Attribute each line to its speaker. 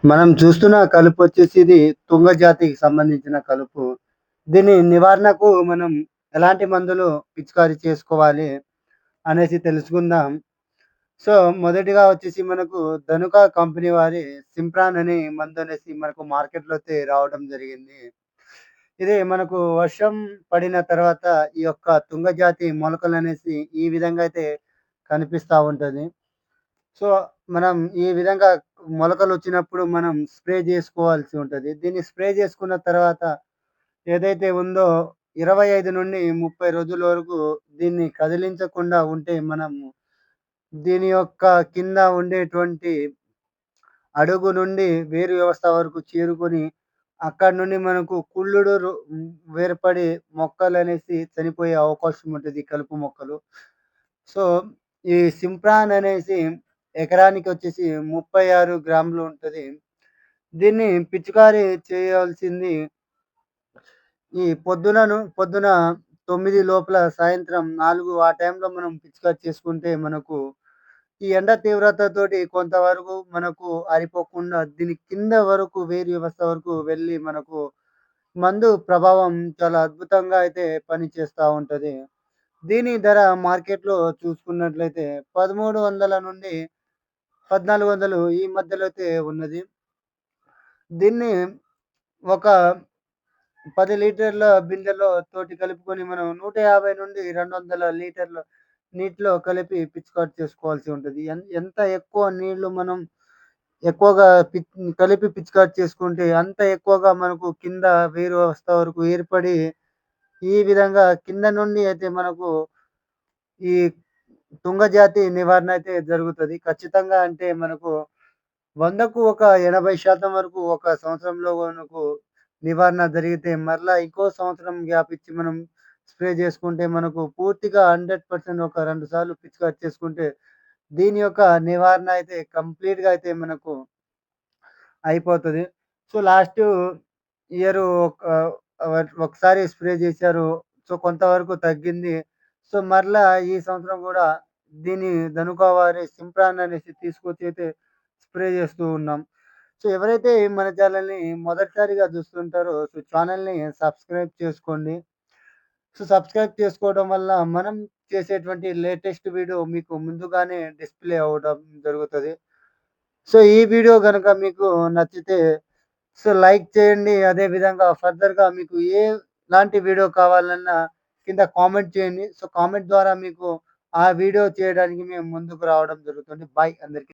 Speaker 1: మనం చూస్తున్న కలుపొచ్చేసి ఇది తుంగ జాతికి సంబంధించిన కలుపు. దీని నివారణకు మనం ఎలాంటి మందులు పిచికారీ చేసుకోవాలి అనేసి తెలుసుకుందాం. సో, మొదటిగా వచ్చేసి మనకు ధనుక కంపెనీ వారి సింప్రాన్ అనే మందనేసి మనకు మార్కెట్‌లోకి రావడం జరిగింది. ఇది మనకు వర్షం పడిన తర్వాత ఈ యొక్క తుంగ జాతి మొలకలనేసి ఈ విధంగా అయితే కనిపిస్తా ఉంటది. సో, మనం ఈ విధంగా మొలకలొచ్చినప్పుడు మనం స్ప్రే జేసుకోవాల్సి ఉంటది. దీన్ని స్ప్రే జేసుకున్న తర్వాత ఏదైతే ఉందో 25-30 రోజుల వరకు దీన్ని కదిలించకుండా ఉంటే మనము దీని యొక్క కింద ఉండేటువంటి అడుగు నుండి వేరు వ్యవస్థ వరకు చేరుకొని అక్కడి నుండి మనకు వేర్పడి మొక్కలనేసి చనిపోయే అవకాశం ఉంటది. ఈ కలుపు మొక్కలు. సో, ఈ సింప్రాన్ అనేసి ఎకరానికొచ్చేసి 36 గ్రాములు ఉంటది. దీన్ని పిచికారీ చేయాల్సింది పొద్దున 9 లోపల సాయంత్రం 4 ఆ టైంలో మనం పిచికారీ చేసుకుంటే మనకు ఈ ఎండ తీవ్రతతోటి కొంతవరకు మనకు ఆరిపోకుండా దీని కింద వరకు వేరు వ్యవస్థ వరకు వెళ్ళి మనకు మందు ప్రభావం చాలా అద్భుతంగా అయితే పనిచేస్తా ఉంటది. దీని ధర మార్కెట్‌లో చూసుకున్నట్లయితే 1300 నుండి 1400 ఈ మధ్యలో అయితే ఉన్నది. దీన్ని ఒక 10 లీటర్ల బిందెలో తోటి కలుపుకొని మనం 150-200 లీటర్ల నీటిలో కలిపి పిచికారి చేసుకోవాల్సి ఉంటది. ఎంత ఎక్కువ నీళ్లు మనం ఎక్కువగా కలిపి పిచికారి చేసుకుంటే అంత ఎక్కువగా మనకు కింద వేరు వ్యవస్థ వరకు ఏర్పడి, ఈ విధంగా కింద నుండి అయితే మనకు ఈ తుంగజాతి నివారణ అయితే జరుగుతది. ఖచ్చితంగా అంటే మనకు 100కు ఒక 80% వరకు ఒక సంవత్సరంలో మనకు నివారణ జరిగితే, మరలా ఇంకో సంవత్సరం గ్యాప్ ఇచ్చి మనం స్ప్రే చేసుకుంటే మనకు పూర్తిగా 100% ఒక 2 సార్లు పిచికారి చేసుకుంటే, దీని యొక్క నివారణ అయితే కంప్లీట్‌గా అయితే మనకు అయిపోతది. సో, లాస్టు ఇయరు ఒకసారి స్ప్రే జేశారు. సో, కొంతవరకు తగ్గింది. సో, మరలా ఈ సంవత్సరం గూడా దీన్ని ధనుకా వారి సింప్రాన్ అనేసి తీసుకొచ్చి అయితే స్ప్రే జేస్తూ ఉన్నాం. సో, ఎవరైతే మన ఛానల్‌ని మొదటిసారిగా చూస్తుంటారో సో, ఛానల్‌ని సబ్స్క్రైబ్ చేసుకోండి. సో, సబ్స్క్రైబ్ చేసుకోవడం వల్ల మనం చేసేటువంటి లేటెస్ట్ వీడియో మీకు ముందుగానే డిస్‌ప్లే అవ్వడం జరుగుతది. సో, ఈ వీడియో గనక మీకు నచ్చితే సో, లైక్ చేయండి. అదే విధంగా ఫర్దర్‌గా మీకు ఎలాంటి వీడియో కావాలన్నా కింద కామెంట్ చేయండి. సో, కామెంట్ ద్వారా మీకు ఆ వీడియో చేయడానికి మేము ముందుకు రావడం జరుగుతుంది. బాయ్ అందరికి.